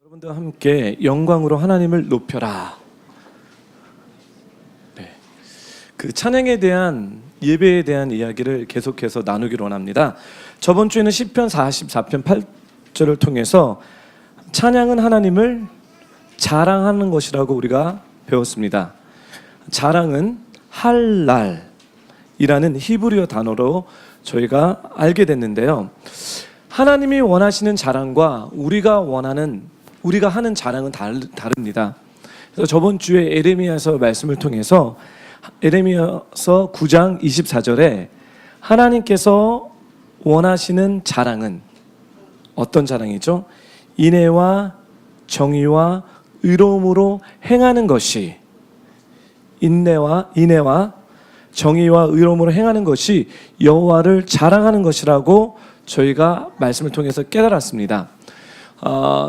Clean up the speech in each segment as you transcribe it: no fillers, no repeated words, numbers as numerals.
여러분들과 함께 영광으로 하나님을 높여라. 네. 그 찬양에 대한 예배에 대한 이야기를 계속해서 나누기로 원합니다. 저번 주에는 시편 44편 8절을 통해서 찬양은 하나님을 자랑하는 것이라고 우리가 배웠습니다. 자랑은 할랄이라는 히브리어 단어로 저희가 알게 됐는데요. 하나님이 원하시는 자랑과 우리가 하는 자랑은 다릅니다. 그래서 저번 주에 에레미야서 말씀을 통해서 에레미야서 9장 24절에 하나님께서 원하시는 자랑은 어떤 자랑이죠? 인애와 정의와 의로움으로 행하는 것이, 인애와 정의와 의로움으로 행하는 것이 여호와를 자랑하는 것이라고 저희가 말씀을 통해서 깨달았습니다.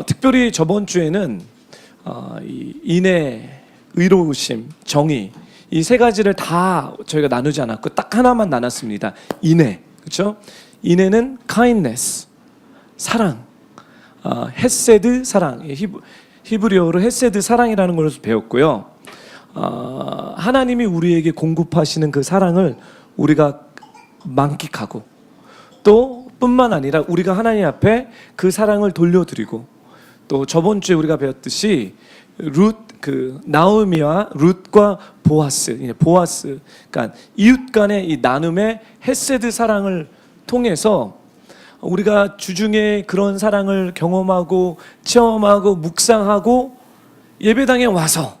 특별히 저번 주에는 이 인애, 의로우심, 정의 이 세 가지를 다 저희가 나누지 않았고 딱 하나만 나눴습니다. 인애, 그렇죠? 인애는 kindness, 사랑, 헤세드 사랑, 히브리어로 헤세드 사랑이라는 걸 배웠고요. 하나님이 우리에게 공급하시는 그 사랑을 우리가 만끽하고 또 뿐만 아니라 우리가 하나님 앞에 그 사랑을 돌려드리고, 또 저번 주에 우리가 배웠듯이 나오미와 룻과 보아스, 그러니까 이웃 간의 이 나눔의 헤세드 사랑을 통해서 우리가 주중에 그런 사랑을 경험하고 체험하고 묵상하고 예배당에 와서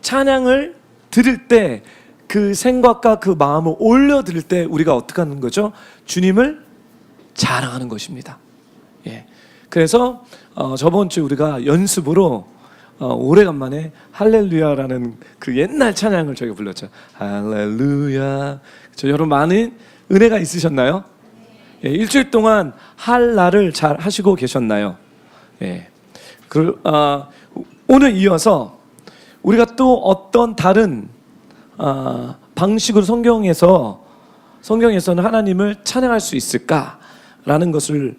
찬양을 드릴 때 그 생각과 그 마음을 올려드릴 때 우리가 어떻게 하는 거죠? 주님을 자랑하는 것입니다. 예. 그래서 저번 주에 우리가 연습으로 오래간만에 할렐루야라는 그 옛날 찬양을 저희가 불렀죠. 할렐루야. 여러분 많은 은혜가 있으셨나요? 예, 일주일 동안 할라를 잘 하시고 계셨나요? 예. 오늘 이어서 우리가 또 어떤 다른 방식으로 성경에서는 하나님을 찬양할 수 있을까라는 것을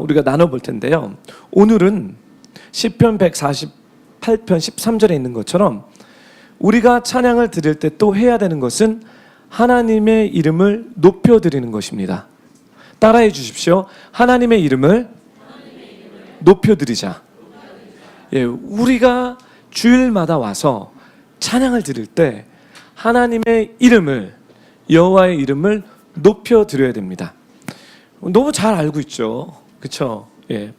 우리가 나눠볼 텐데요. 오늘은 시편 148편 13절에 있는 것처럼 우리가 찬양을 드릴 때 또 해야 되는 것은 하나님의 이름을 높여드리는 것입니다. 따라해 주십시오. 하나님의 이름을 높여드리자. 예, 우리가 주일마다 와서 찬양을 드릴 때 하나님의 이름을, 여호와의 이름을 높여드려야 됩니다. 너무 잘 알고 있죠, 그렇죠? 예.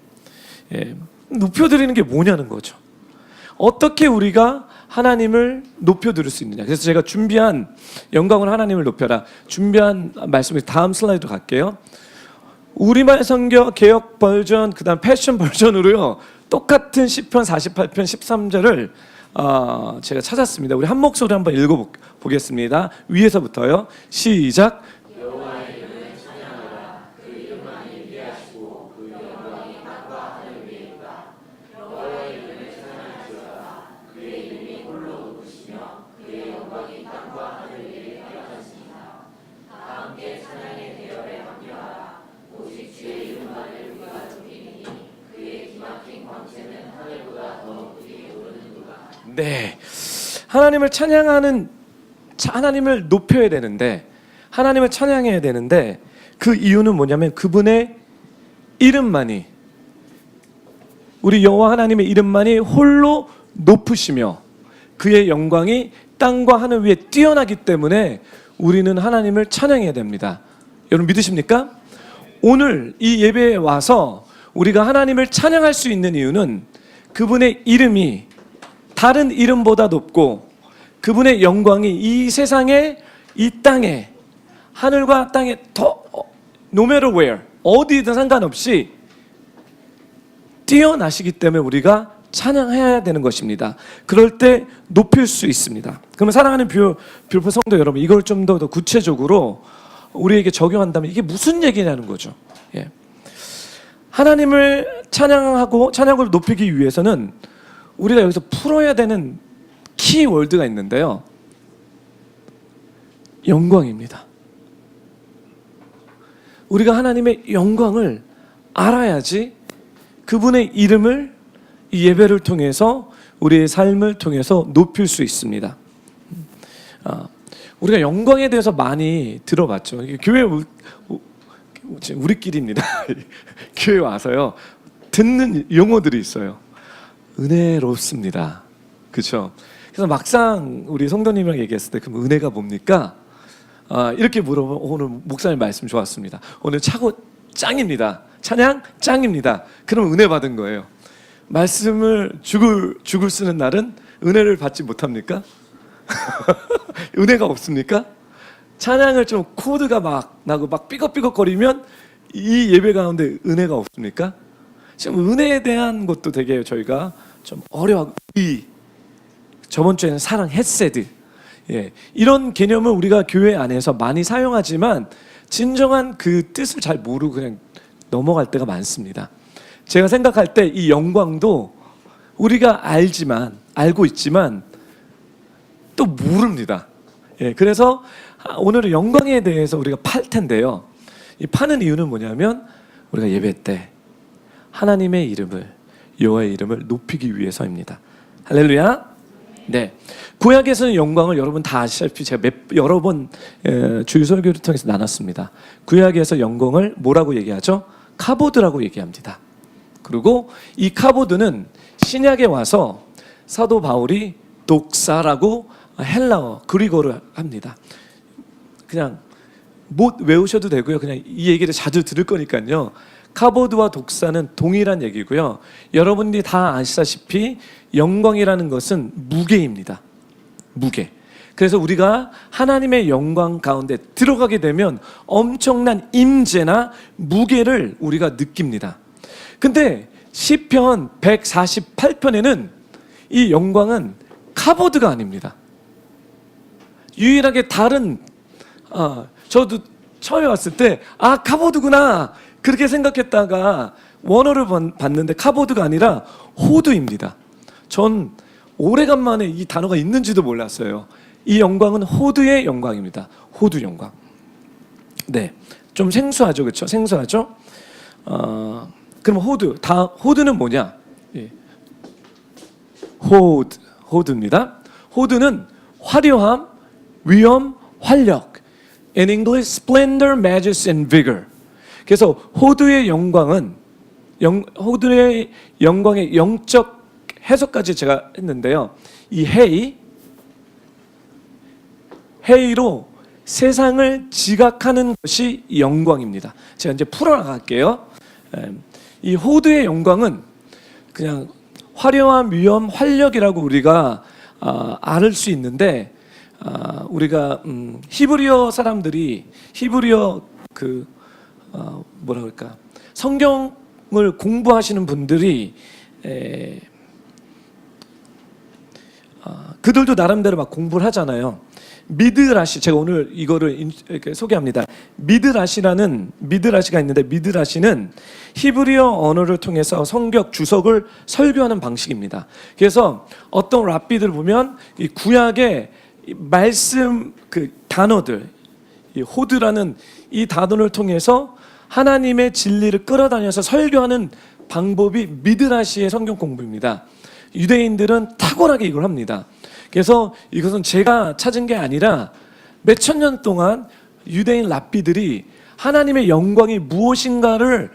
높여드리는 게 뭐냐는 거죠. 어떻게 우리가 하나님을 높여드릴 수 있느냐. 그래서 제가 준비한 영광을 하나님을 높여라 준비한 말씀을 다음 슬라이드로 갈게요. 우리말 성경 개역 버전, 그 다음 패션 버전으로요 똑같은 시편 48편 13절을 제가 찾았습니다. 우리 한 목소리 한번 읽어보겠습니다. 위에서부터요. 시작. 여호와의 이름을 찬양하라. 그 이름만이 위하시고 그 영광이 땅과 하늘 위에 있다. 여호와의 이름을 찬양하시라. 그의 이름이 홀로 높으시며 그의 영광이 땅과 하늘 위에 하였습니다. 다 함께 찬양의 대열에 합류하라. 오직 주의 이름만을 우리가 높이니 그의 기막힌 광채는 하늘보다 더 높이 오르는도다. 네, 하나님을 높여야 되는데, 하나님을 찬양해야 되는데, 그 이유는 뭐냐면 그분의 이름만이, 우리 여호와 하나님의 이름만이 홀로 높으시며 그의 영광이 땅과 하늘 위에 뛰어나기 때문에 우리는 하나님을 찬양해야 됩니다. 여러분 믿으십니까? 오늘 이 예배에 와서 우리가 하나님을 찬양할 수 있는 이유는 그분의 이름이 다른 이름보다 높고 그분의 영광이 이 세상에, 이 땅에, 하늘과 땅에 더 no matter where, 어디든 상관없이 뛰어나시기 때문에 우리가 찬양해야 되는 것입니다. 그럴 때 높일 수 있습니다. 그러면 사랑하는 뷰포 성도 여러분, 이걸 좀 더 구체적으로 우리에게 적용한다면 이게 무슨 얘기냐는 거죠. 예. 하나님을 찬양을 높이기 위해서는 우리가 여기서 풀어야 되는 키워드가 있는데요. 영광입니다. 우리가 하나님의 영광을 알아야지 그분의 이름을 이 예배를 통해서 우리의 삶을 통해서 높일 수 있습니다. 우리가 영광에 대해서 많이 들어봤죠. 교회 우리끼리입니다. 교회 와서요 듣는 용어들이 있어요. 은혜롭습니다. 그렇죠? 그래서 막상 우리 성도님이랑 얘기했을 때 그럼 은혜가 뭡니까? 이렇게 물어보면 오늘 목사님 말씀 좋았습니다. 오늘 차고 짱입니다. 찬양 짱입니다. 그럼 은혜 받은 거예요. 말씀을 죽을 쓰는 날은 은혜를 받지 못합니까? 은혜가 없습니까? 찬양을 좀 코드가 막 나고 막 삐걱삐걱거리면 이 예배 가운데 은혜가 없습니까? 지금 은혜에 대한 것도 되게 저희가 좀 어려워. 저번 주에는 사랑 헤세드, 이런 개념을 우리가 교회 안에서 많이 사용하지만 진정한 그 뜻을 잘 모르고 그냥 넘어갈 때가 많습니다. 제가 생각할 때 이 영광도 우리가 알고 있지만 또 모릅니다. 그래서 오늘은 영광에 대해서 우리가 팔 텐데요. 이 파는 이유는 뭐냐면 우리가 예배 때 하나님의 이름을, 여호와의 이름을 높이기 위해서입니다. 할렐루야. 네, 구약에서는 영광을 여러분 다 아시다시피 제가 여러 번 주일 설교를 통해서 나눴습니다. 구약에서 영광을 뭐라고 얘기하죠? 카보드라고 얘기합니다. 그리고 이 카보드는 신약에 와서 사도 바울이 독사라고 헬라어, 그리고를 합니다. 그냥 못 외우셔도 되고요. 그냥 이 얘기를 자주 들을 거니까요. 카보드와 독사는 동일한 얘기고요. 여러분들이 다 아시다시피 영광이라는 것은 무게입니다. 무게. 그래서 우리가 하나님의 영광 가운데 들어가게 되면 엄청난 임재나 무게를 우리가 느낍니다. 근데 시편 148편에는 이 영광은 카보드가 아닙니다. 유일하게 다른 저도 처음에 왔을 때 카보드구나 그렇게 생각했다가 원어를 봤는데 카보드가 아니라 호드입니다. 전 오래간만에 이 단어가 있는지도 몰랐어요. 이 영광은 호드의 영광입니다. 호드 영광. 네, 좀 생소하죠, 그렇죠? 생소하죠? 그럼 호드는 뭐냐? 호드입니다. 호드는 화려함, 위엄, 활력. In English, splendor, majesty, and vigor. 그래서 호드의 영광은 호드의 영광의 영적 해석까지 제가 했는데요. 이 헤이로 세상을 지각하는 것이 영광입니다. 제가 이제 풀어나갈게요. 이 호드의 영광은 그냥 화려함, 위엄, 활력이라고 우리가 알 수 있는데 우리가 히브리어 사람들이 히브리어 뭐라 그럴까 성경을 공부하시는 분들이 그들도 나름대로 막 공부를 하잖아요. 미드라시, 제가 오늘 이거를 이렇게 소개합니다. 미드라시가 있는데 미드라시는 히브리어 언어를 통해서 성경 주석을 설교하는 방식입니다. 그래서 어떤 랍비들 보면 이 구약의 말씀 단어들, 이 호드라는 이 단어를 통해서 하나님의 진리를 끌어다녀서 설교하는 방법이 미드라시의 성경 공부입니다. 유대인들은 탁월하게 이걸 합니다. 그래서 이것은 제가 찾은 게 아니라 몇천 년 동안 유대인 랍비들이 하나님의 영광이 무엇인가를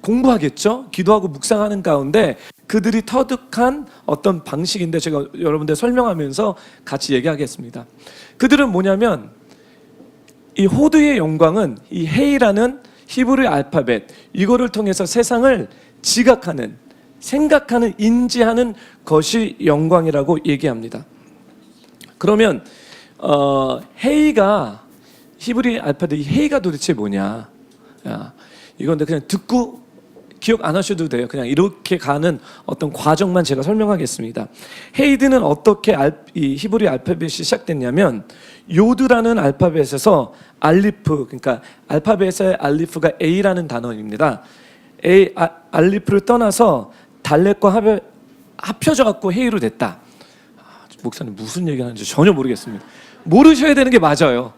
공부하겠죠. 기도하고 묵상하는 가운데 그들이 터득한 어떤 방식인데 제가 여러분들 설명하면서 같이 얘기하겠습니다. 그들은 뭐냐면 이 호드의 영광은 이 헤이라는 히브리 알파벳 이거를 통해서 세상을 지각하는, 생각하는, 인지하는 것이 영광이라고 얘기합니다. 그러면 헤이가 히브리 알파벳 헤이가 도대체 뭐냐? 이건데 그냥 듣고 기억 안 하셔도 돼요. 그냥 이렇게 가는 어떤 과정만 제가 설명하겠습니다. 헤이드는 어떻게 이 히브리 알파벳이 시작됐냐면 요드라는 알파벳에서 알리프, 그러니까 알파벳의 알리프가 A라는 단어입니다. 알리프를 떠나서 달렛과 합쳐져 갖고 헤이로 됐다. 목사님 무슨 얘기하는지 전혀 모르겠습니다. 모르셔야 되는 게 맞아요.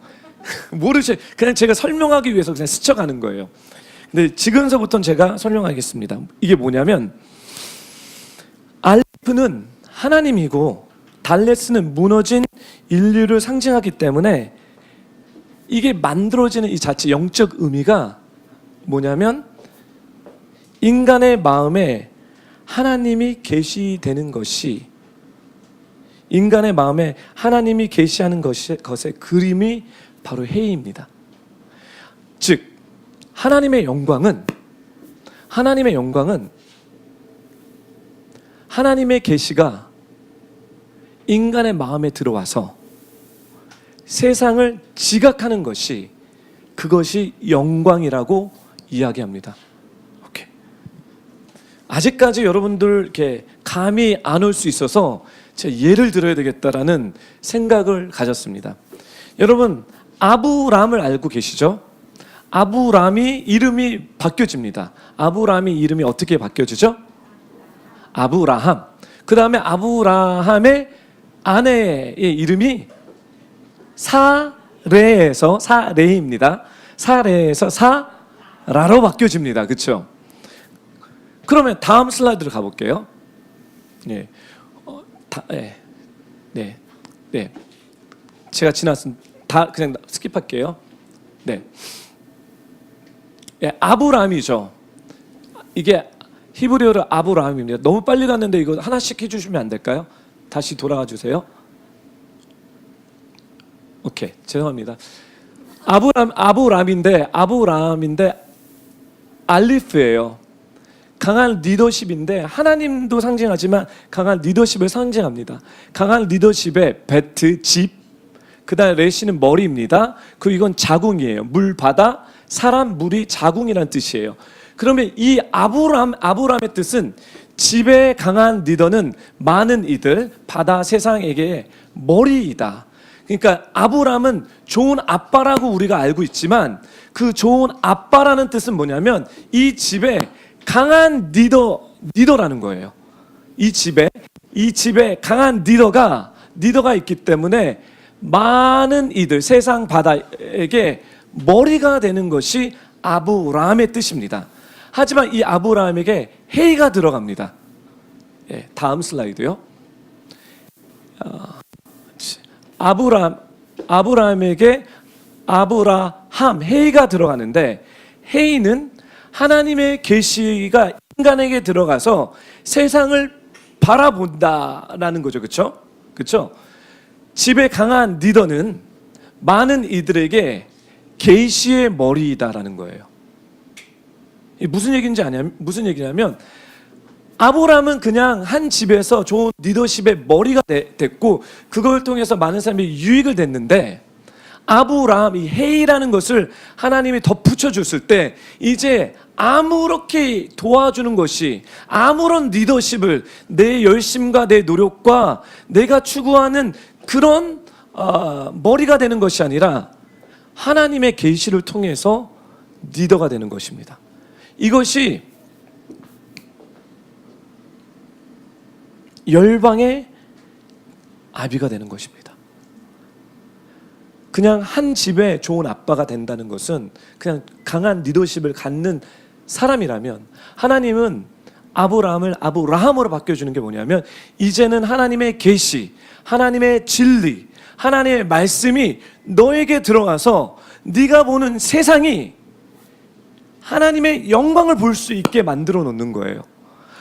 그냥 제가 설명하기 위해서 그냥 스쳐가는 거예요. 근데 지금서부터는 제가 설명하겠습니다. 이게 뭐냐면 알프는 하나님이고 달레스는 무너진 인류를 상징하기 때문에 이게 만들어지는 이 자체 영적 의미가 뭐냐면 인간의 마음에 하나님이 계시되는 것이, 인간의 마음에 하나님이 계시하는 것의 그림이 바로 해입니다. 즉 하나님의 영광은 하나님의 계시가 인간의 마음에 들어와서 세상을 지각하는 것이, 그것이 영광이라고 이야기합니다. 오케이. 아직까지 여러분들 이렇게 감이 안 올 수 있어서 제가 예를 들어야 되겠다라는 생각을 가졌습니다. 여러분 아브람을 알고 계시죠? 아브람이 이름이 바뀌어집니다. 아브람이 이름이 어떻게 바뀌어지죠? 아브라함. 그 다음에 아브라함의 아내의 이름이 사레입니다. 사레에서 사라로 바뀌어집니다. 그렇죠? 그러면 다음 슬라이드로 가볼게요. 네, 네. 제가 지났으면 다 그냥 스킵할게요. 네, 아브라함이죠. 이게 히브리어로 아브라함입니다. 너무 빨리 갔는데 이거 하나씩 해주시면 안 될까요? 다시 돌아가 주세요. 오케이, 죄송합니다. 아브라함인데 알리프예요. 강한 리더십인데 하나님도 상징하지만 강한 리더십을 상징합니다. 강한 리더십의 베트, 집, 그다음에 레시는 머리입니다. 그리고 이건 자궁이에요. 물, 바다, 사람, 물이 자궁이라는 뜻이에요. 그러면 이 아브라함의 뜻은 집에 강한 리더는 많은 이들, 바다, 세상에게 머리이다. 그러니까 아브라함은 좋은 아빠라고 우리가 알고 있지만 그 좋은 아빠라는 뜻은 뭐냐면 이 집에 강한 리더라는 거예요. 이 집에 강한 리더가 있기 때문에 많은 이들, 세상 바다에게 머리가 되는 것이 아브라함의 뜻입니다. 하지만 이 아브라함에게 해이가 들어갑니다. 다음 슬라이드요. 아브라함에게 아브라함, 해이가 들어가는데 해이는 하나님의 계시가 인간에게 들어가서 세상을 바라본다라는 거죠. 그렇죠? 그렇죠? 집에 강한 리더는 많은 이들에게 계시의 머리이다라는 거예요. 무슨 얘기냐면 아브라함은 그냥 한 집에서 좋은 리더십의 머리가 됐고 그걸 통해서 많은 사람이 유익을 냈는데 아브라함, 이 해이라는 것을 하나님이 덧붙여 줬을 때 이제 아무렇게 도와주는 것이, 아무런 리더십을 내 열심과 내 노력과 내가 추구하는 그런 머리가 되는 것이 아니라 하나님의 계시를 통해서 리더가 되는 것입니다. 이것이 열방의 아비가 되는 것입니다. 그냥 한 집에 좋은 아빠가 된다는 것은 그냥 강한 리더십을 갖는 사람이라면 하나님은 아브라함을 아브라함으로 바뀌어주는 게 뭐냐면 이제는 하나님의 계시, 하나님의 진리, 하나님의 말씀이 너에게 들어가서 네가 보는 세상이 하나님의 영광을 볼 수 있게 만들어 놓는 거예요.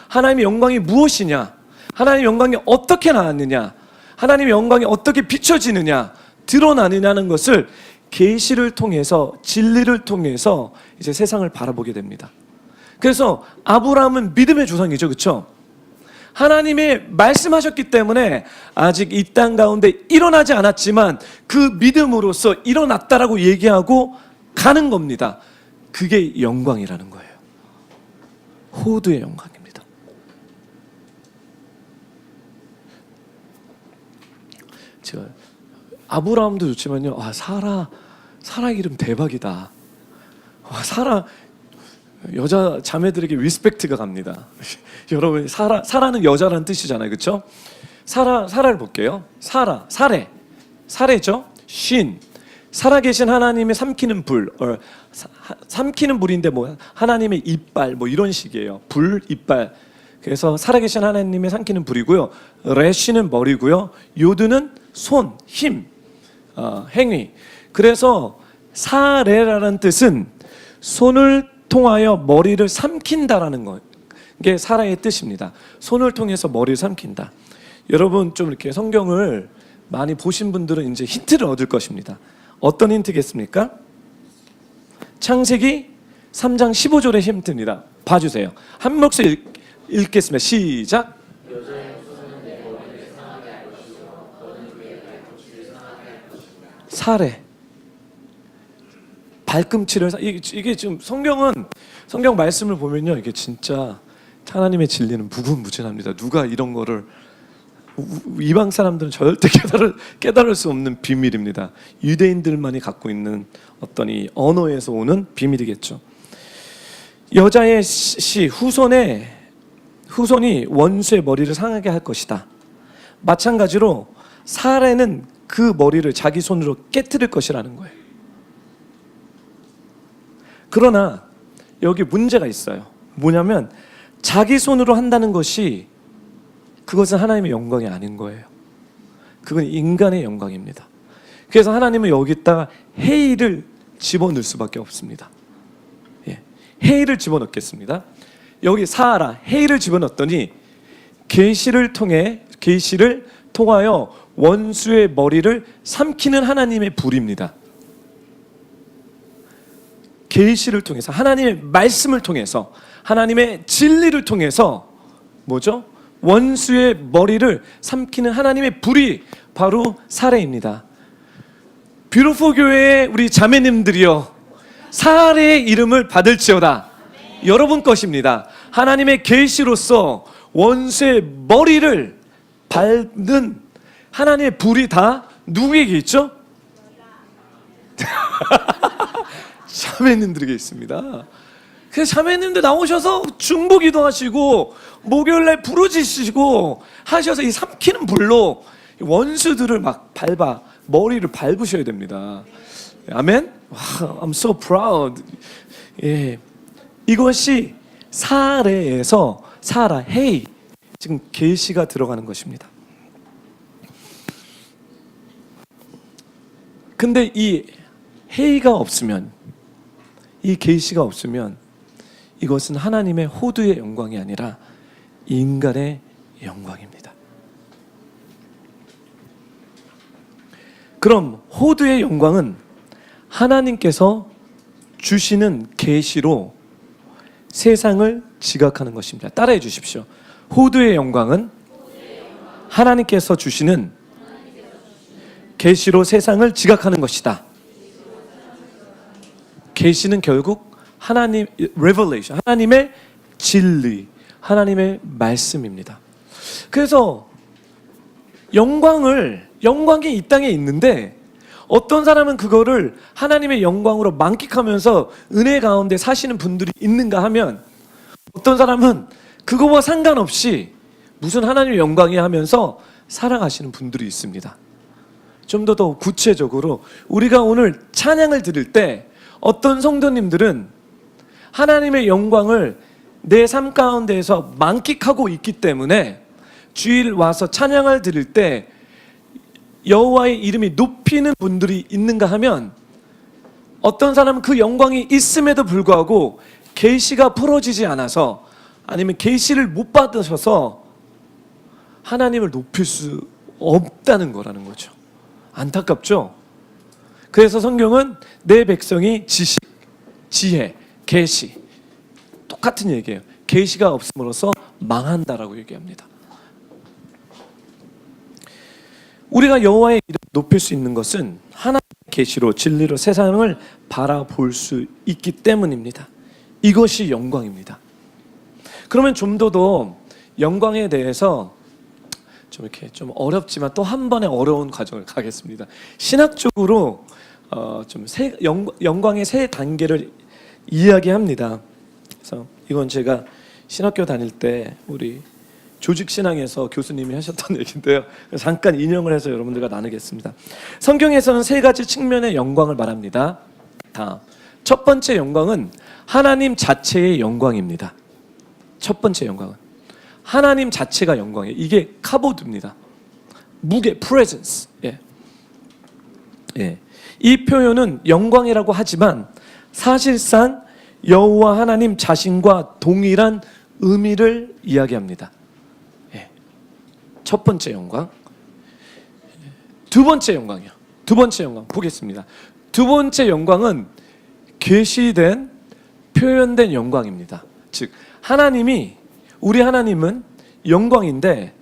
하나님의 영광이 무엇이냐? 하나님의 영광이 어떻게 나왔느냐? 하나님의 영광이 어떻게 비춰지느냐? 드러나느냐는 것을 계시를 통해서, 진리를 통해서 이제 세상을 바라보게 됩니다. 그래서 아브라함은 믿음의 조상이죠. 그렇죠? 하나님이 말씀하셨기 때문에 아직 이 땅 가운데 일어나지 않았지만 그 믿음으로써 일어났다라고 얘기하고 가는 겁니다. 그게 영광이라는 거예요. 호두의 영광입니다. 제가 아브라함도 좋지만요. 사라 이름 대박이다. 사라 여자 자매들에게 리스펙트가 갑니다. 여러분 사라는 여자라는 뜻이잖아요, 그렇죠? 사라를 볼게요. 사례죠. 신 살아계신 하나님의 삼키는 불, 삼키는 불인데 뭐 하나님의 이빨 뭐 이런 식이에요. 불, 이빨. 그래서 살아계신 하나님의 삼키는 불이고요. 레시는 머리고요. 요드는 손, 힘, 행위. 그래서 사레라는 뜻은 손을 통하여 머리를 삼킨다라는 거. 이게 사라의 뜻입니다. 손을 통해서 머리를 삼킨다. 여러분 좀 이렇게 성경을 많이 보신 분들은 이제 힌트를 얻을 것입니다. 어떤 힌트겠습니까? 창세기 3장 15절의 힌트입니다. 봐주세요. 한 목소리 읽겠습니다. 시작. 사례. 발꿈치를 이게 지금 성경 말씀을 보면요, 이게 진짜 하나님의 진리는 무궁무진합니다. 누가 이런 거를 이방 사람들은 절대 깨달을 수 없는 비밀입니다. 유대인들만이 갖고 있는 어떤 이 언어에서 오는 비밀이겠죠. 여자의 후손이 원수의 머리를 상하게 할 것이다. 마찬가지로 사례는 그 머리를 자기 손으로 깨트릴 것이라는 거예요. 그러나 여기 문제가 있어요. 뭐냐면 자기 손으로 한다는 것이 그것은 하나님의 영광이 아닌 거예요. 그건 인간의 영광입니다. 그래서 하나님은 여기다가 해이를 집어넣을 수밖에 없습니다. 예, 해이를 집어넣겠습니다. 여기 사하라 해이를 집어넣었더니 계시를 통하여 원수의 머리를 삼키는 하나님의 불입니다. 계시를 통해서 하나님의 말씀을 통해서 하나님의 진리를 통해서 뭐죠? 원수의 머리를 삼키는 하나님의 불이 바로 사례입니다. 뷰티풀 교회의 우리 자매님들이여 사례의 이름을 받을지어다. 여러분 것입니다. 하나님의 계시로서 원수의 머리를 밟는 하나님의 불이 다 누구에게 있죠? 자매님들에게 있습니다. 그래서 자매님들 나오셔서 중보기도 하시고 목요일날 부르짖으시고 하셔서 이 삼키는 불로 원수들을 막 머리를 밟으셔야 됩니다. 아멘? 와, I'm so proud. 예, 이것이 사례에서 사라, 헤이, 지금 계시가 들어가는 것입니다. 근데 이 헤이가 없으면, 이 계시가 없으면 이것은 하나님의 호두의 영광이 아니라 인간의 영광입니다. 그럼 호두의 영광은 하나님께서 주시는 계시로 세상을 지각하는 것입니다. 따라해 주십시오. 호두의 영광은 하나님께서 주시는 계시로 세상을 지각하는 것이다. 계시는 결국 revelation, 하나님의 진리, 하나님의 말씀입니다. 그래서 영광이 이 땅에 있는데 어떤 사람은 그거를 하나님의 영광으로 만끽하면서 은혜 가운데 사시는 분들이 있는가 하면 어떤 사람은 그거와 상관없이 무슨 하나님의 영광이 하면서 살아가시는 분들이 있습니다. 좀 더 구체적으로 우리가 오늘 찬양을 드릴 때 어떤 성도님들은 하나님의 영광을 내 삶 가운데에서 만끽하고 있기 때문에 주일 와서 찬양을 드릴 때 여호와의 이름이 높이는 분들이 있는가 하면 어떤 사람은 그 영광이 있음에도 불구하고 계시가 풀어지지 않아서 아니면 계시를 못 받으셔서 하나님을 높일 수 없다는 거라는 거죠. 안타깝죠? 그래서 성경은 내 백성이 지식, 지혜, 계시 똑같은 얘기예요. 계시가 없음으로써 망한다라고 얘기합니다. 우리가 여호와의 이름을 높일 수 있는 것은 하나님의 계시로 진리로 세상을 바라볼 수 있기 때문입니다. 이것이 영광입니다. 그러면 좀 더 영광에 대해서 좀 이렇게 좀 어렵지만 또 한 번의 어려운 과정을 가겠습니다. 신학적으로 영광의 세 단계를 이야기합니다. 그래서 이건 제가 신학교 다닐 때 우리 조직신앙에서 교수님이 하셨던 얘기인데요. 잠깐 인용을 해서 여러분들과 나누겠습니다. 성경에서는 세 가지 측면의 영광을 말합니다. 다 첫 번째 영광은 하나님 자체의 영광입니다. 첫 번째 영광은 하나님 자체가 영광이에요. 이게 카보드입니다. 무게, presence. 예. 예. 이 표현은 영광이라고 하지만 사실상 여호와 하나님 자신과 동일한 의미를 이야기합니다. 예. 첫 번째 영광. 두 번째 영광이요. 두 번째 영광 보겠습니다. 두 번째 영광은 계시된, 표현된 영광입니다. 즉 하나님이, 우리 하나님은 영광인데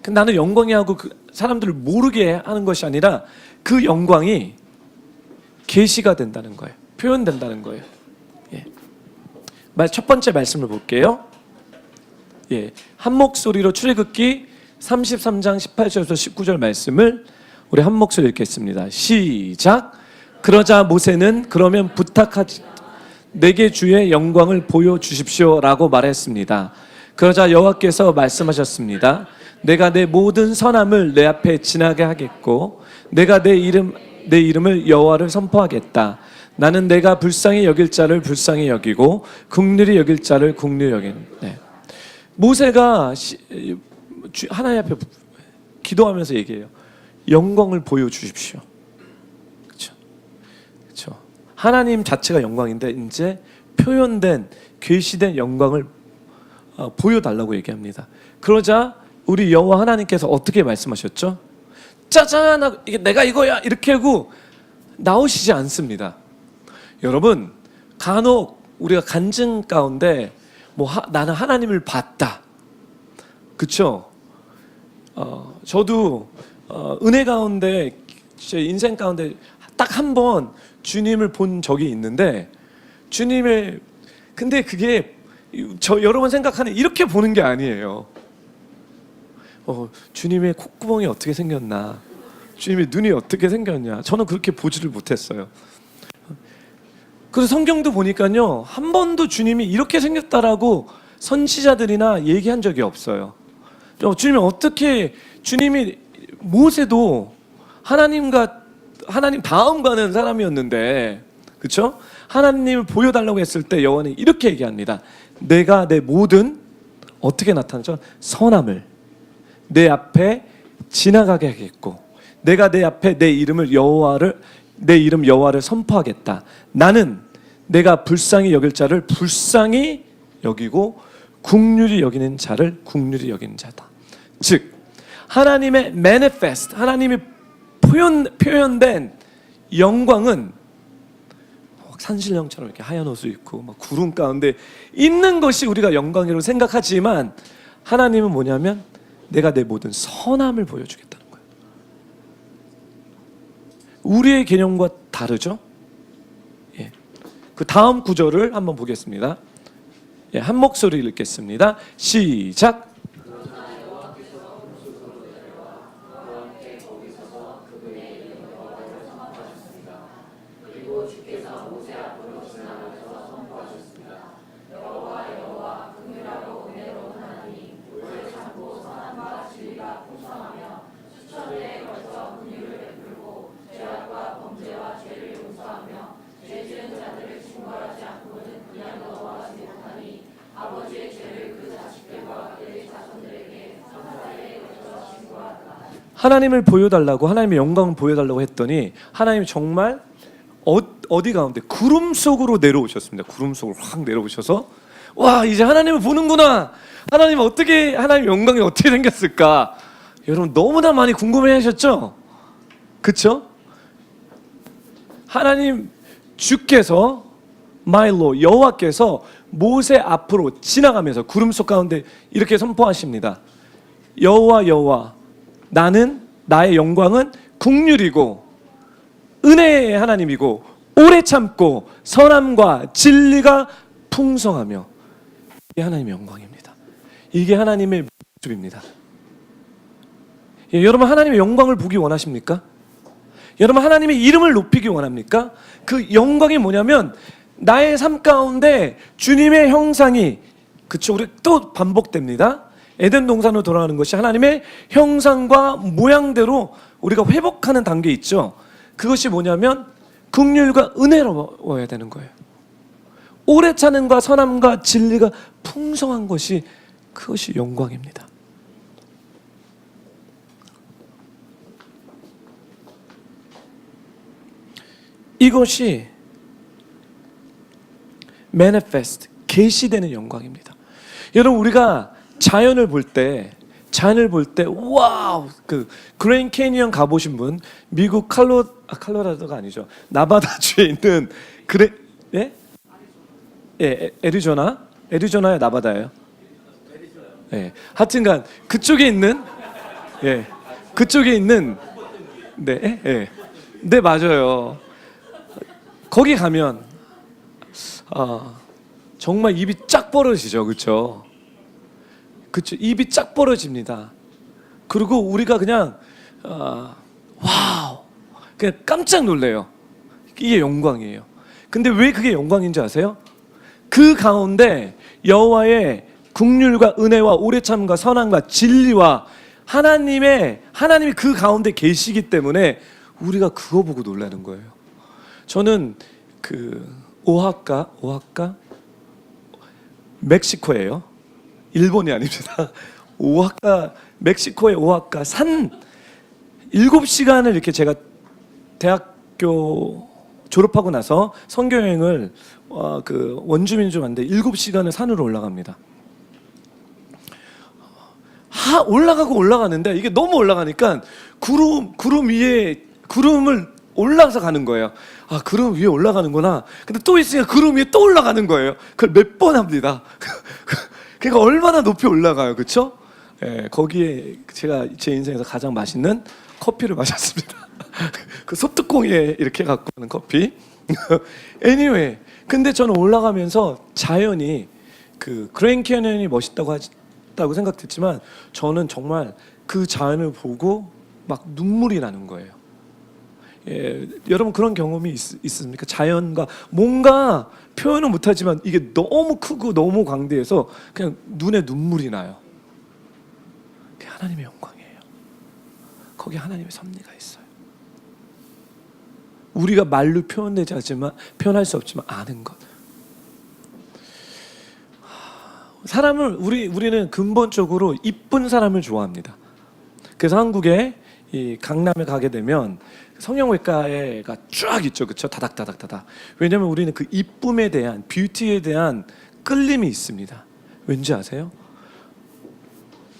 나는 영광이 하고 그 사람들을 모르게 하는 것이 아니라 그 영광이 계시가 된다는 거예요. 표현된다는 거예요. 예. 첫 번째 말씀을 볼게요. 예. 한 목소리로 출애굽기 33장 18절에서 19절 말씀을 우리 한 목소리 읽겠습니다. 시작. 그러자 모세는 그러면 부탁하지 내게 주의 영광을 보여주십시오 라고 말했습니다. 그러자 여호와께서 말씀하셨습니다. 내가 내 모든 선함을 내 앞에 지나게 하겠고 내가 내 이름을 여호와를 선포하겠다. 나는 내가 불쌍히 여길 자를 불쌍히 여기고 긍휼히 여길 자를 긍휼히 여기는. 네. 모세가 하나님 앞에 기도하면서 얘기해요. 영광을 보여주십시오. 그렇죠? 그렇죠? 하나님 자체가 영광인데 이제 표현된, 계시된 영광을 보여달라고 얘기합니다. 그러자 우리 여호와 하나님께서 어떻게 말씀하셨죠? 짜잔! 이게 내가 이거야! 이렇게 하고 나오시지 않습니다. 여러분, 간혹 우리가 간증 가운데 나는 하나님을 봤다. 그쵸? 저도 은혜 가운데, 제 인생 가운데 딱 한 번 주님을 본 적이 있는데, 근데 그게 여러분 생각하는 이렇게 보는 게 아니에요. 주님의 콧구멍이 어떻게 생겼나, 주님의 눈이 어떻게 생겼냐, 저는 그렇게 보지를 못했어요. 그래서 성경도 보니까요, 한 번도 주님이 이렇게 생겼다라고 선지자들이나 얘기한 적이 없어요. 주님이 모세도 하나님 다음 가는 사람이었는데, 그렇죠? 하나님을 보여달라고 했을 때 여호와는 이렇게 얘기합니다. 내가 내 모든 어떻게 나타나죠? 선함을 내 앞에 지나가게 하겠고, 내가 내 앞에 내 이름 여호와를 선포하겠다. 나는 내가 불쌍히 여길 자를 불쌍히 여기고 긍휼히 여기는 자를 긍휼히 여기는 자다. 즉 하나님의 manifest, 하나님이 표현된 영광은 산신령처럼 이렇게 하얀 옷을 입고 막 구름 가운데 있는 것이 우리가 영광이라고 생각하지만, 하나님은 뭐냐면 내가 내 모든 선함을 보여주겠다는 거예요. 우리의 개념과 다르죠? 예. 그 다음 구절을 한번 보겠습니다. 예, 한 목소리 읽겠습니다. 시작. 하나님을 보여달라고, 하나님의 영광을 보여달라고 했더니 하나님이 정말 어디 가운데 구름 속으로 내려오셨습니다. 구름 속으로 확 내려오셔서, 와, 이제 하나님을 보는구나. 하나님 영광이 어떻게 생겼을까? 여러분 너무나 많이 궁금해하셨죠? 그렇죠? 하나님 주께서 여호와께서 모세 앞으로 지나가면서 구름 속 가운데 이렇게 선포하십니다. 여호와, 나의 영광은 긍휼이고 은혜의 하나님이고 오래 참고 선함과 진리가 풍성하며, 이게 하나님의 영광입니다. 이게 하나님의 모습입니다. 예, 여러분 하나님의 영광을 보기 원하십니까? 여러분 하나님의 이름을 높이기 원합니까? 그 영광이 뭐냐면 나의 삶 가운데 주님의 형상이, 그쵸, 우리 또 반복됩니다. 에덴 동산으로 돌아가는 것이 하나님의 형상과 모양대로 우리가 회복하는 단계 있죠. 그것이 뭐냐면 긍휼과 은혜로워야 되는 거예요. 오래 참음과 선함과 진리가 풍성한 것이, 그것이 영광입니다. 이것이 manifest, 계시되는 영광입니다. 여러분, 우리가 자연을 볼 때 와우, 그 그랜드 캐니언 가보신 분, 미국 칼로라도가 아니죠, 나바다주에 있는 애리조나의 나바다예요. 예, 하여튼간 그쪽에 있는 네 맞아요. 거기 가면 정말 입이 쫙 벌어지죠, 그렇죠? 그렇죠, 입이 쫙 벌어집니다. 그리고 우리가 그냥 와우, 그냥 깜짝 놀래요. 이게 영광이에요. 근데 왜 그게 영광인 줄 아세요? 그 가운데 여호와의 긍휼과 은혜와 오래 참음과 선함과 진리와 하나님이 그 가운데 계시기 때문에 우리가 그거 보고 놀라는 거예요. 저는 그 오하카 멕시코예요. 일본이 아닙니다. 오하카, 멕시코의 오하카 산 7시간을 이렇게, 제가 대학교 졸업하고 나서 선교여행을 그 원주민 좀 한데 7시간을 산으로 올라갑니다. 올라가는데 이게 너무 올라가니까 구름 위에 구름을 올라가서 가는 거예요. 구름 위에 올라가는구나. 근데 또 있으니까 구름 위에 또 올라가는 거예요. 그걸 몇 번 합니다. 그러니까 얼마나 높이 올라가요, 그렇죠? 예, 거기에 제가 제 인생에서 가장 맛있는 커피를 마셨습니다. 그 소뚜껑에 이렇게 갖고 오는 커피. anyway, 근데 저는 올라가면서 자연이, 그 그랜드 캐니언이 멋있다고 생각했지만 저는 정말 그 자연을 보고 막 눈물이 나는 거예요. 예, 여러분 그런 경험이 있습니까? 자연과 뭔가 표현은 못하지만 이게 너무 크고 너무 광대해서 그냥 눈에 눈물이 나요. 그게 하나님의 영광이에요. 거기에 하나님의 섭리가 있어요. 우리가 말로 표현할 수 없지만 아는 것. 사람을 우리는 근본적으로 이쁜 사람을 좋아합니다. 그래서 한국에 이 강남에 가게 되면 성형외과가 쫙 있죠, 그렇죠? 다닥다닥. 왜냐하면 우리는 그 이쁨에 대한, 뷰티에 대한 끌림이 있습니다. 왠지 아세요?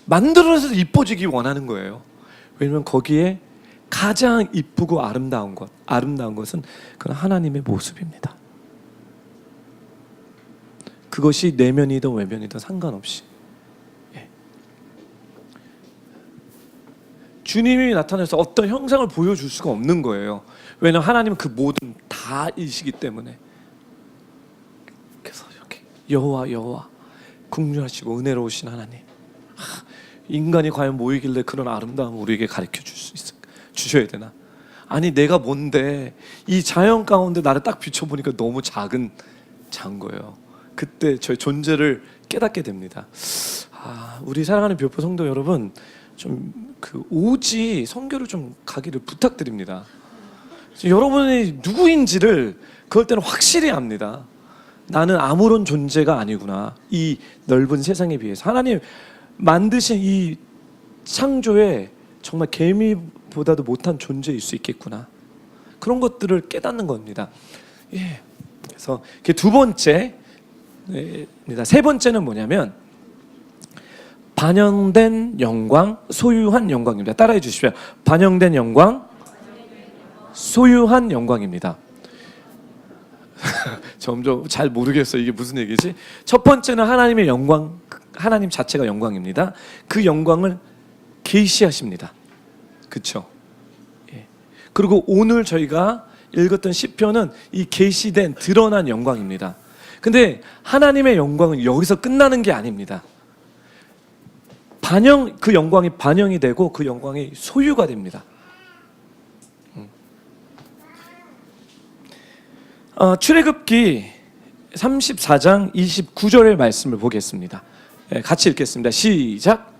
만들어서 이뻐지기 원하는 거예요. 왜냐하면 거기에 가장 이쁘고 아름다운 것은 그건 하나님의 모습입니다. 그것이 내면이든 외면이든 상관없이. 주님이 나타나서 어떤 형상을 보여줄 수가 없는 거예요. 왜냐하면 하나님은 그 모든 다이시기 때문에. 그래서 이렇게 여호와 긍휼하시고 은혜로우신 하나님, 인간이 과연 뭐이길래 그런 아름다움을 우리에게 가르쳐 주셔야 되나? 아니 내가 뭔데, 이 자연 가운데 나를 딱 비춰보니까 너무 작은 거예요. 그때 저의 존재를 깨닫게 됩니다. 우리 사랑하는 뷰포 성도 여러분, 좀 그 오지 선교를 좀 가기를 부탁드립니다. 여러분이 누구인지를 그럴 때는 확실히 압니다. 나는 아무런 존재가 아니구나. 이 넓은 세상에 비해서 하나님 만드신 이 창조에 정말 개미보다도 못한 존재일 수 있겠구나. 그런 것들을 깨닫는 겁니다. 예. 그래서 두 번째입니다. 세 번째는 뭐냐면 반영된 영광, 소유한 영광입니다. 따라해 주십시오. 반영된 영광, 소유한 영광입니다. 점점 잘 모르겠어요. 이게 무슨 얘기지? 첫 번째는 하나님의 영광, 하나님 자체가 영광입니다. 그 영광을 계시하십니다. 그렇죠? 예. 그리고 오늘 저희가 읽었던 시편은 이 계시된 드러난 영광입니다. 근데 하나님의 영광은 여기서 끝나는 게 아닙니다. 그 영광이 반영이 되고 그 영광이 소유가 됩니다. 출애굽기 34장 29절의 말씀을 보겠습니다. 같이 읽겠습니다. 시작.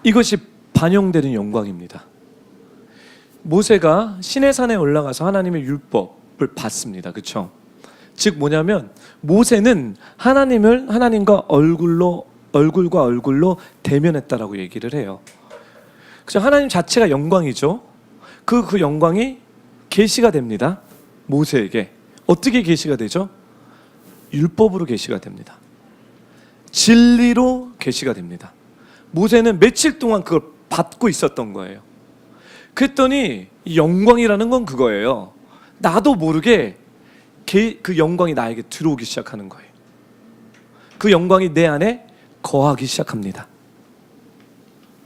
이것이 반영되는 영광입니다. 모세가 시내산에 올라가서 하나님의 율법을 받습니다. 그렇죠? 즉 뭐냐면 모세는 하나님과 얼굴과 얼굴로 대면했다라고 얘기를 해요. 그래서 하나님 자체가 영광이죠. 그 영광이 계시가 됩니다. 모세에게 어떻게 계시가 되죠? 율법으로 계시가 됩니다. 진리로 계시가 됩니다. 모세는 며칠 동안 그걸 받고 있었던 거예요. 그랬더니 영광이라는 건 그거예요. 나도 모르게 그 영광이 나에게 들어오기 시작하는 거예요. 그 영광이 내 안에 거하기 시작합니다.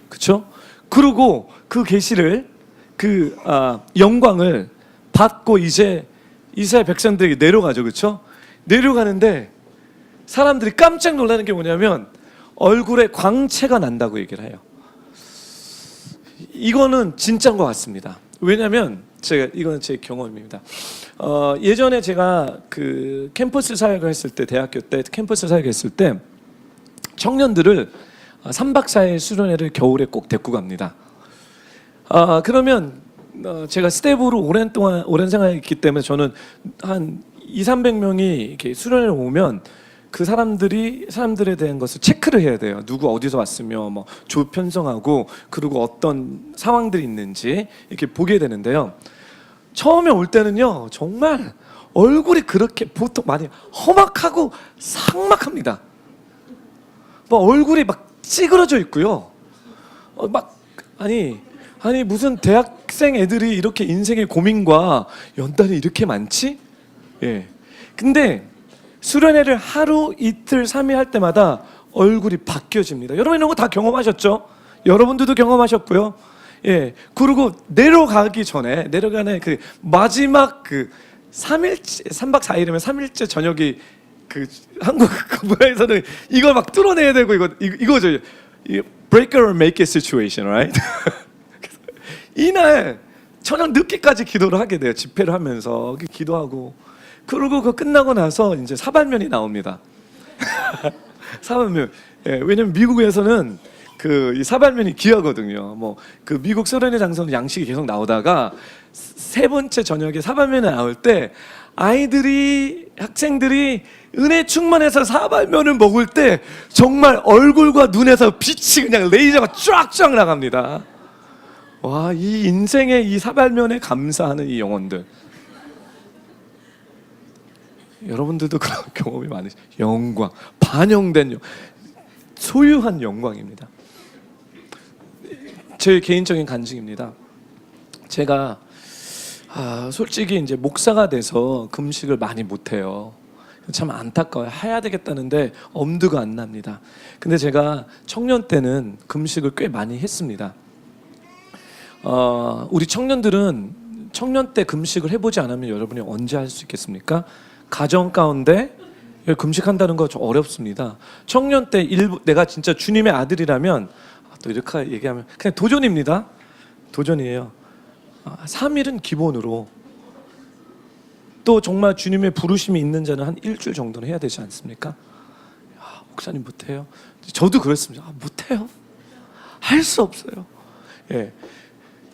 그렇죠? 그리고 그 계시를 영광을 받고 이제 이스라엘 백성들에게 내려가죠. 그렇죠? 내려가는데 사람들이 깜짝 놀라는 게 뭐냐면 얼굴에 광채가 난다고 얘기를 해요. 이거는 진짜인 것 같습니다. 왜냐하면 이거는 제 경험입니다. 예전에 제가 그 캠퍼스 사역을 했을 때, 대학교 때 캠퍼스 사역을 했을 때 청년들을 3박 4일 수련회를 겨울에 꼭 데리고 갑니다. 그러면 제가 스텝으로 오랜 생활했기 때문에 저는 한 200~300명이 이렇게 수련회를 오면 그 사람들에 대한 것을 체크를 해야 돼요. 누구 어디서 왔으며 뭐 조 편성하고 그리고 어떤 상황들이 있는지 이렇게 보게 되는데요. 처음에 올 때는요 정말 얼굴이 그렇게 보통 많이 험악하고 삭막합니다. 막 얼굴이 막 찌그러져 있고요. 아니 무슨 대학생 애들이 이렇게 인생의 고민과 연단이 이렇게 많지? 예. 근데 수련회를 하루, 이틀, 3일 할 때마다 얼굴이 바뀌어집니다. 여러분 이런 거 다 경험하셨죠? 여러분들도 경험하셨고요. 예. 그리고 내려가기 전에 그 마지막 그 3박 4일이면 3일째 저녁이 그 한국 문화에서는 이걸 막 뚫어내야 되고 이거죠. break or make it situation, right? 이날 저녁 늦게까지 기도를 하게 돼요. 집회를 하면서 기도하고 그리고 그 끝나고 나서 이제 사발면이 나옵니다. 사발면. 예, 왜냐면 미국에서는 이 사발면이 귀하거든요. 뭐 그 미국 수련회 장소는 양식이 계속 나오다가 세 번째 저녁에 사발면이 나올 때 학생들이 은혜 충만해서 사발면을 먹을 때 정말 얼굴과 눈에서 빛이 그냥 레이저가 쫙쫙 나갑니다. 와, 이 인생의 이 사발면에 감사하는 이 영혼들. 여러분들도 그런 경험이 많으시죠? 영광, 반영된 소유한 영광입니다. 제 개인적인 간증입니다. 제가 솔직히 이제 목사가 돼서 금식을 많이 못해요. 참 안타까워요. 해야 되겠다는데 엄두가 안 납니다. 근데 제가 청년 때는 금식을 꽤 많이 했습니다. 우리 청년들은 청년 때 금식을 해보지 않으면 여러분이 언제 할 수 있겠습니까? 가정 가운데 금식한다는 거 좀 어렵습니다. 청년 때 내가 진짜 주님의 아들이라면 또 이렇게 얘기하면 그냥 도전입니다. 도전이에요. 3일은 기본으로 또 정말 주님의 부르심이 있는 자는 한 일주일 정도는 해야 되지 않습니까? 목사님 못해요? 저도 그랬습니다. 못해요. 할 수 없어요. 예.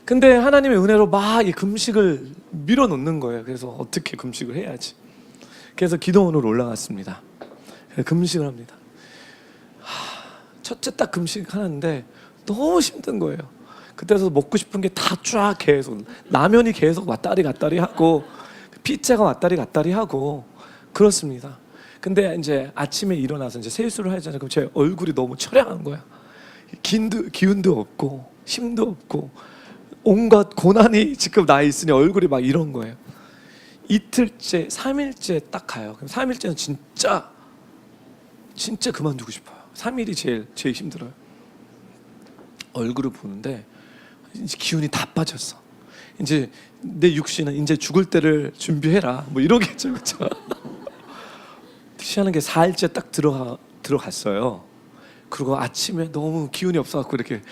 근데 하나님의 은혜로 막 이 금식을 밀어놓는 거예요. 그래서 어떻게 금식을 해야지. 그래서 기도원으로 올라갔습니다. 금식을 합니다. 첫째 딱 금식 하는데 너무 힘든 거예요. 그때서 먹고 싶은 게 다 쫙 계속 라면이 계속 왔다리 갔다리 하고 피자가 왔다리 갔다리 하고 그렇습니다. 근데 이제 아침에 일어나서 이제 세수를 하잖아요. 그럼 제 얼굴이 너무 처량한 거야. 기운도 없고 힘도 없고 온갖 고난이 지금 나에 있으니 얼굴이 막 이런 거예요. 이틀째, 3일째 딱 가요. 그럼 3일째는 진짜 그만두고 싶어요. 3일이 제일 힘들어요. 얼굴을 보는데 이제 기운이 다 빠졌어. 이제 내 육신은 이제 죽을 때를 준비해라. 뭐 이러겠죠, 그렇죠? 시하는 게 4일째 딱 들어갔어요. 그리고 아침에 너무 기운이 없어갖고 이렇게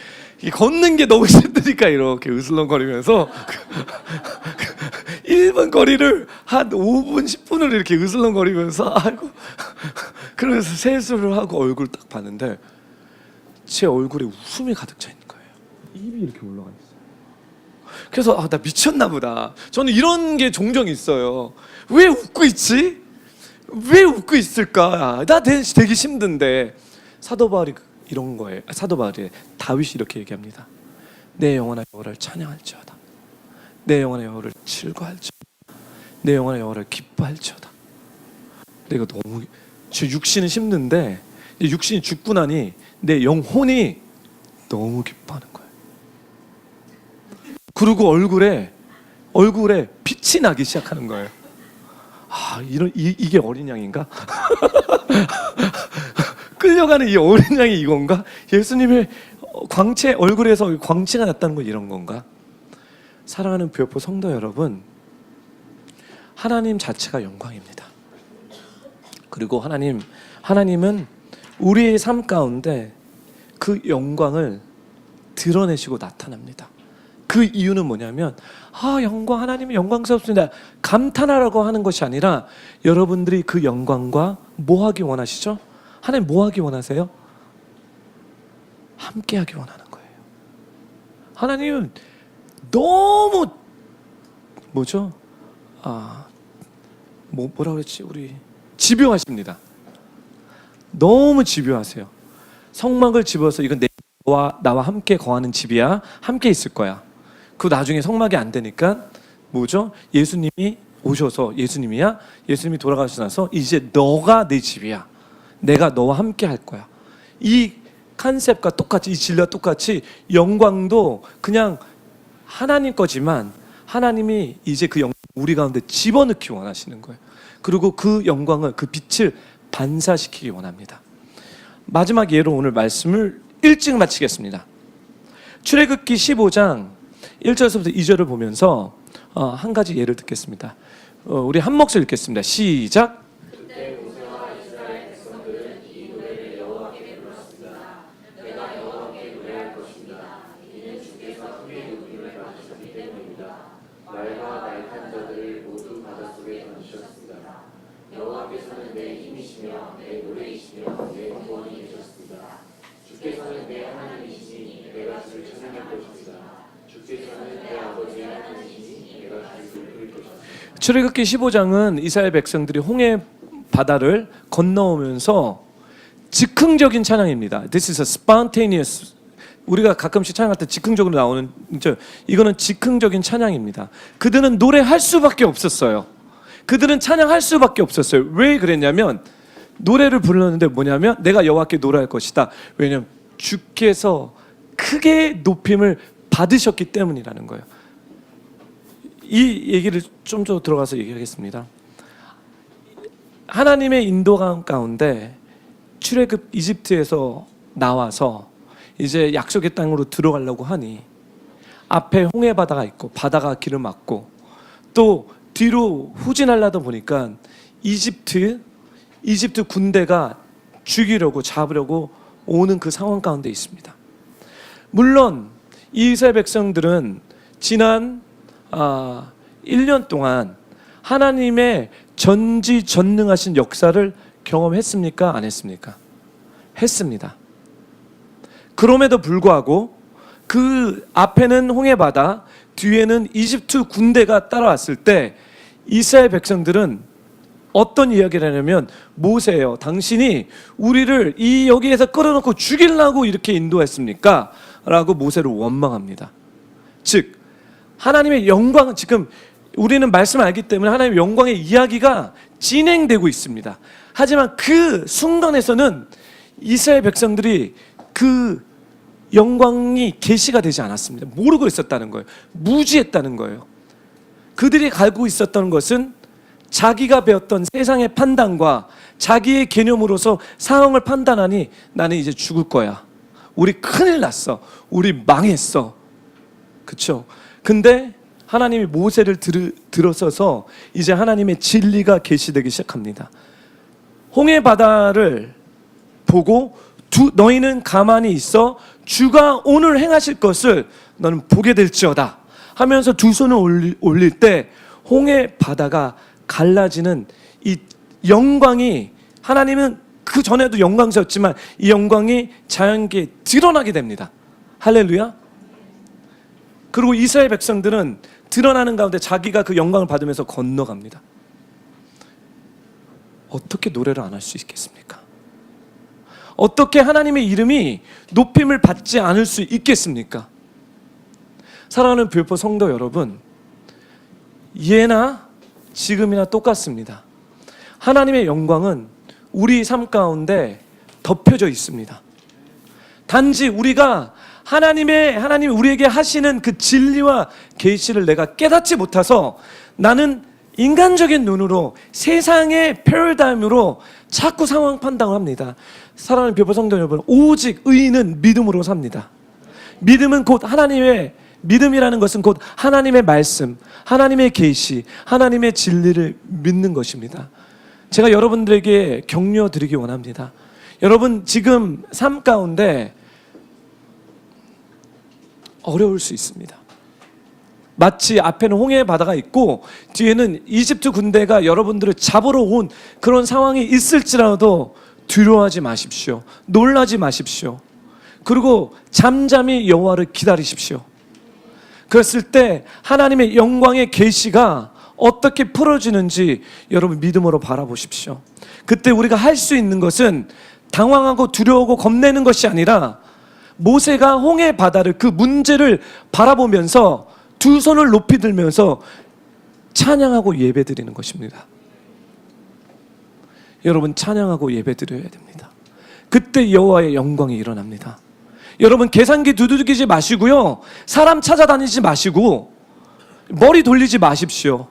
걷는 게 너무 힘드니까 이렇게 으슬렁거리면서 1분 거리를 한 5분 10분을 이렇게 으슬렁거리면서 아이고 그러면서 세수를 하고 얼굴 딱 봤는데 제 얼굴에 웃음이 가득 차 있는 거예요. 입이 이렇게 올라가 있어요. 그래서 나 미쳤나 보다. 저는 이런 게 종종 있어요. 왜 웃고 있지? 왜 웃고 있을까? 나 되게 힘든데. 사도 바울이 이런 거예요. 사도 바울이 다윗이 이렇게 얘기합니다. 내 영혼아 여호와를 찬양할지어다. 내 영혼아 여호와를 즐거할지어다. 내 영혼아 여호와를 기뻐할지어다. 내가 너무 제 육신은 힘든데 육신이 죽고 나니 내 영혼이 너무 기뻐하는 거예요. 그리고 얼굴에 빛이 나기 시작하는 거예요. 이게 어린 양인가? 끌려가는 이 어린 양이 이건가? 예수님의 광채, 얼굴에서 광채가 났다는 건 이런 건가? 사랑하는 부여포 성도 여러분, 하나님 자체가 영광입니다. 그리고 하나님은 우리의 삶 가운데 그 영광을 드러내시고 나타납니다. 그 이유는 뭐냐면 영광, 하나님이 영광스럽습니다 감탄하라고 하는 것이 아니라 여러분들이 그 영광과 뭐 하기 원하시죠? 하나님 뭐 하기 원하세요? 함께 하기 원하는 거예요. 하나님은 너무 뭐죠? 뭐라 그랬지? 우리 집요하십니다. 너무 집요하세요. 성막을 집어서 이건 나와 함께 거하는 집이야. 함께 있을 거야. 그 나중에 성막이 안 되니까 뭐죠? 예수님이 오셔서 예수님이 돌아가시고 나서 이제 너가 내 집이야. 내가 너와 함께 할 거야. 이 컨셉과 똑같이, 이 진리와 똑같이 영광도 그냥 하나님 거지만 하나님이 이제 그 영광을 우리 가운데 집어넣기 원하시는 거예요. 그리고 그 영광을, 그 빛을 반사시키기 원합니다. 마지막 예로 오늘 말씀을 일찍 마치겠습니다. 출애굽기 15장 1절에서부터 2절을 보면서 한 가지 예를 듣겠습니다. 우리 한 목소리 읽겠습니다. 시작. 그때 모세와 이스라엘 백성들은 이 노래를 여호와께 불렀습니다. 내가 여호와께 노래할 것입니다. 이는 주께서 그의 눈물을 막으셨기 때문입니다. 말과 말탄 자들을 모두 바닷속에 던지셨습니다. 여호와께서는 내 힘이시며 내 노래이시며 내 구원이 되셨습니다. 주께서는 내 하나님이시니 내가 주를 찬양할 것입니다. 주께서는 내 아버지의 하나님이시니 내가 주를 부를 것입니다. 출애굽기 15장은 이스라엘 백성들이 홍해 바다를 건너오면서 즉흥적인 찬양입니다. This is a spontaneous. 우리가 가끔씩 찬양할 때 즉흥적으로 나오는 이거는 즉흥적인 찬양입니다. 그들은 노래할 수밖에 없었어요. 그들은 찬양할 수밖에 없었어요. 왜 그랬냐면 노래를 불렀는데 뭐냐면 내가 여호와께 노래할 것이다. 왜냐하면 주께서 크게 높임을 받으셨기 때문이라는 거예요. 이 얘기를 좀 더 들어가서 얘기하겠습니다. 하나님의 인도감 가운데 출애굽 이집트에서 나와서 이제 약속의 땅으로 들어가려고 하니 앞에 홍해 바다가 있고 바다가 길을 막고 또 뒤로 후진하려다 보니까 이집트 군대가 죽이려고 잡으려고 오는 그 상황 가운데 있습니다. 물론 이스라엘 백성들은 지난 1년 동안 하나님의 전지전능하신 역사를 경험했습니까? 안 했습니까? 했습니다. 그럼에도 불구하고 그 앞에는 홍해바다, 뒤에는 이집트 군대가 따라왔을 때 이스라엘 백성들은 어떤 이야기를 하냐면 모세요, 당신이 우리를 여기에서 끌어놓고 죽이려고 이렇게 인도했습니까? 라고 모세를 원망합니다. 즉 하나님의 영광은 지금 우리는 말씀을 알기 때문에 하나님의 영광의 이야기가 진행되고 있습니다. 하지만 그 순간에서는 이스라엘 백성들이 그 영광이 계시가 되지 않았습니다. 모르고 있었다는 거예요. 무지했다는 거예요. 그들이 가지고 있었던 것은 자기가 배웠던 세상의 판단과 자기의 개념으로서 상황을 판단하니 나는 이제 죽을 거야. 우리 큰일 났어. 우리 망했어. 그렇죠? 근데 하나님이 모세를 들어서서 이제 하나님의 진리가 계시되기 시작합니다. 홍해 바다를 보고 너희는 가만히 있어 주가 오늘 행하실 것을 너는 보게 될지어다 하면서 두 손을 올릴 때 홍해 바다가 갈라지는 이 영광이, 하나님은 그 전에도 영광스럽지만 이 영광이 자연계에 드러나게 됩니다. 할렐루야. 그리고 이스라엘 백성들은 드러나는 가운데 자기가 그 영광을 받으면서 건너갑니다. 어떻게 노래를 안 할 수 있겠습니까? 어떻게 하나님의 이름이 높임을 받지 않을 수 있겠습니까? 사랑하는 뷰포 성도 여러분, 예나 지금이나 똑같습니다. 하나님의 영광은 우리 삶 가운데 덮여져 있습니다. 단지 우리가 하나님이 우리에게 하시는 그 진리와 계시를 내가 깨닫지 못해서 나는 인간적인 눈으로 세상의 패러다임으로 자꾸 상황 판단을 합니다. 사랑하는 뷰포 성도 여러분, 오직 의인은 믿음으로 삽니다. 믿음은 곧 믿음이라는 것은 곧 하나님의 말씀, 하나님의 계시, 하나님의 진리를 믿는 것입니다. 제가 여러분들에게 격려 드리기 원합니다. 여러분 지금 삶 가운데 어려울 수 있습니다. 마치 앞에는 홍해의 바다가 있고 뒤에는 이집트 군대가 여러분들을 잡으러 온 그런 상황이 있을지라도 두려워하지 마십시오. 놀라지 마십시오. 그리고 잠잠히 여호와를 기다리십시오. 그랬을 때 하나님의 영광의 계시가 어떻게 풀어지는지 여러분 믿음으로 바라보십시오. 그때 우리가 할 수 있는 것은 당황하고 두려워하고 겁내는 것이 아니라 모세가 홍해 바다를, 그 문제를 바라보면서 두 손을 높이 들면서 찬양하고 예배드리는 것입니다. 여러분 찬양하고 예배드려야 됩니다. 그때 여호와의 영광이 일어납니다. 여러분 계산기 두들기지 마시고요, 사람 찾아다니지 마시고 머리 돌리지 마십시오.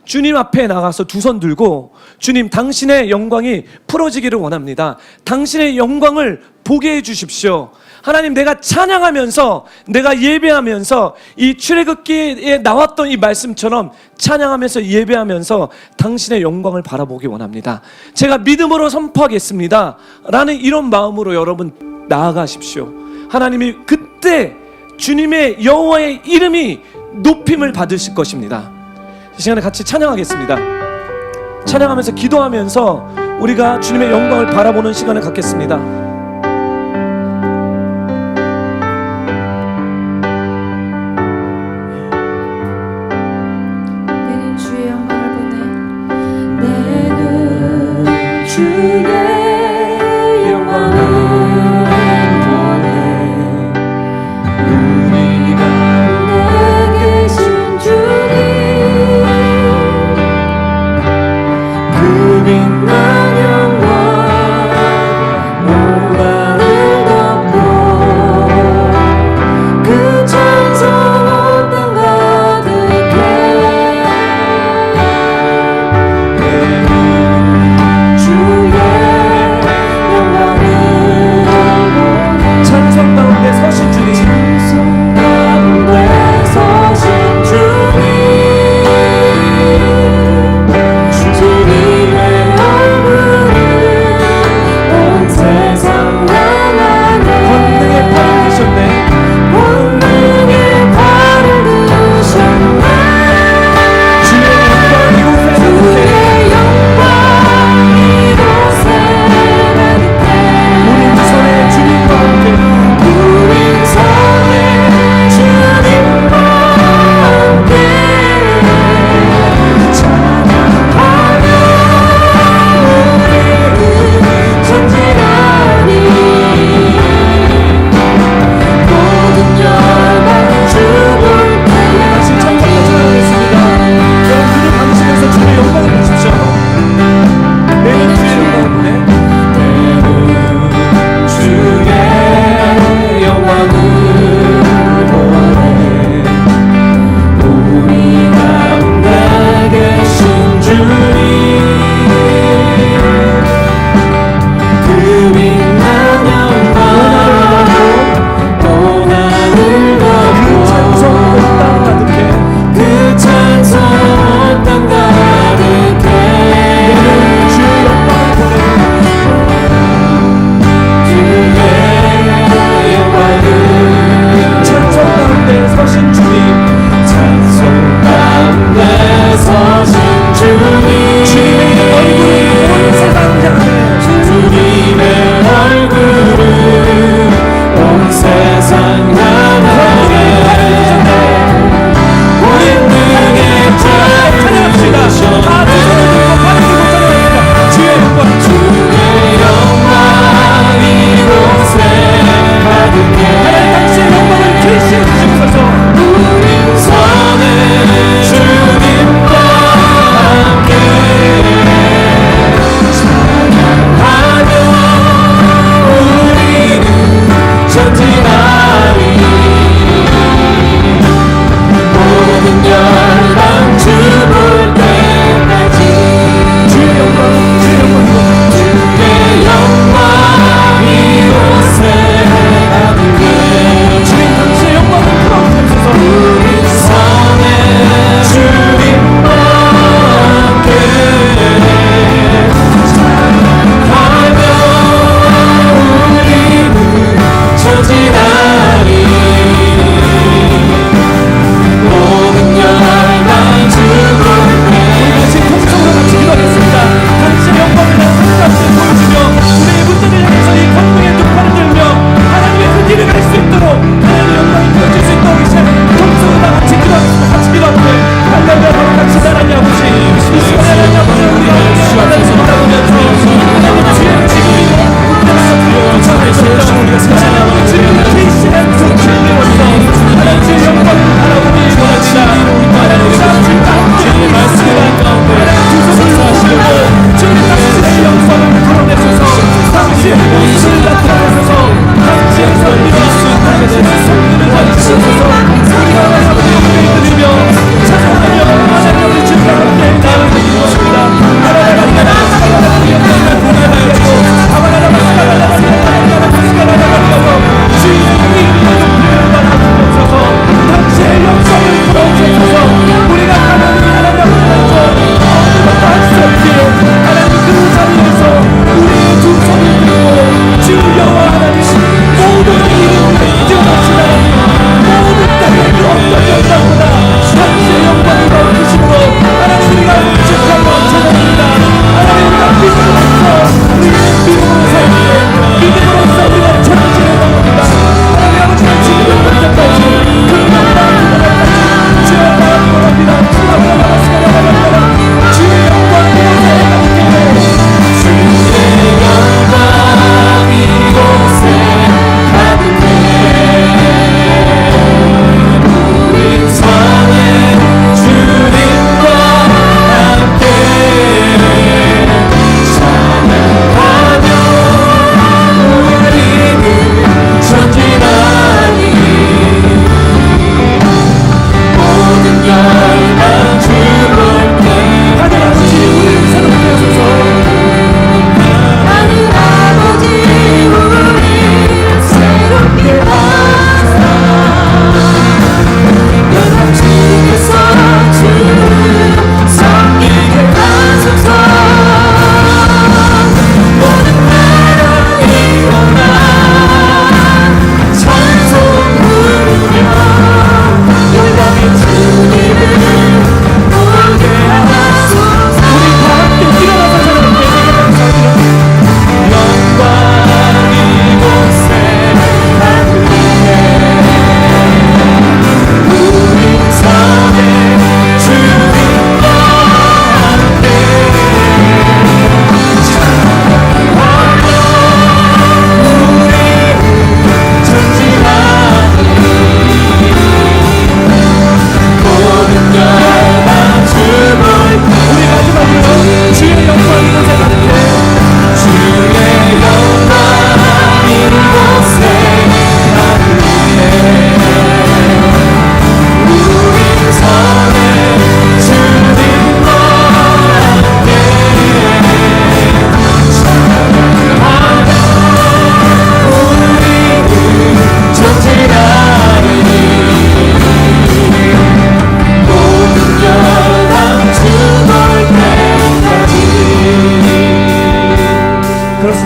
주님 앞에 나가서 두 손 들고, 주님 당신의 영광이 풀어지기를 원합니다. 당신의 영광을 보게 해주십시오. 하나님, 내가 찬양하면서, 내가 예배하면서 이 출애굽기에 나왔던 이 말씀처럼 찬양하면서 예배하면서 당신의 영광을 바라보기 원합니다. 제가 믿음으로 선포하겠습니다 라는 이런 마음으로 여러분 나아가십시오. 하나님이 그때 주님의 여호와의 이름이 높임을 받으실 것입니다. 이 시간에 같이 찬양하겠습니다. 찬양하면서 기도하면서 우리가 주님의 영광을 바라보는 시간을 갖겠습니다. 내는 주의 영광을 보내. 내는 주의 영광을 주의 영광을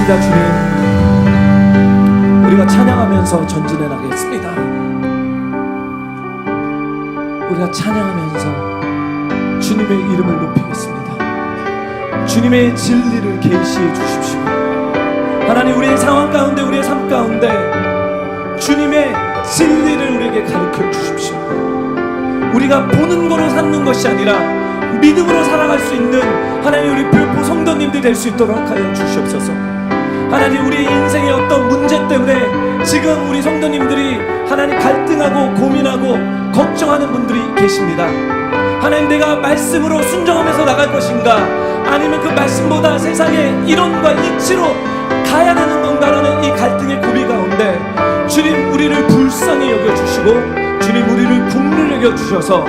기도드립니다. 주님, 우리가 찬양하면서 전진해 나가겠습니다. 우리가 찬양하면서 주님의 이름을 높이겠습니다. 주님의 진리를 계시해 주십시오. 하나님, 우리의 상황 가운데, 우리의 삶 가운데 주님의 진리를 우리에게 가르쳐 주십시오. 우리가 보는 거로 사는 것이 아니라 믿음으로 살아갈 수 있는 하나님, 우리 불포 성도님들 될 수 있도록 하여 주시옵소서. 하나님, 우리의 인생의 어떤 문제 때문에 지금 우리 성도님들이 하나님 갈등하고 고민하고 걱정하는 분들이 계십니다. 하나님, 내가 말씀으로 순종하면서 나갈 것인가, 아니면 그 말씀보다 세상의 이론과 이치로 가야 되는 건가라는 이 갈등의 고비 가운데 주님, 우리를 불쌍히 여겨주시고 주님, 우리를 국률 여겨주셔서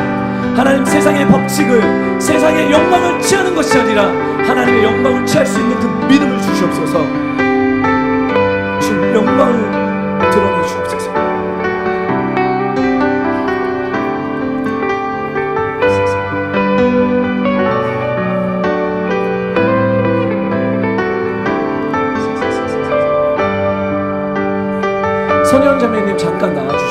하나님, 세상의 법칙을, 세상의 영광을 취하는 것이 아니라 하나님의 영광을 취할 수 있는 그 믿음을 주시옵소서. 주님, 영광을 드러내 주옵소서. 선현자매님 잠깐 나와주세요.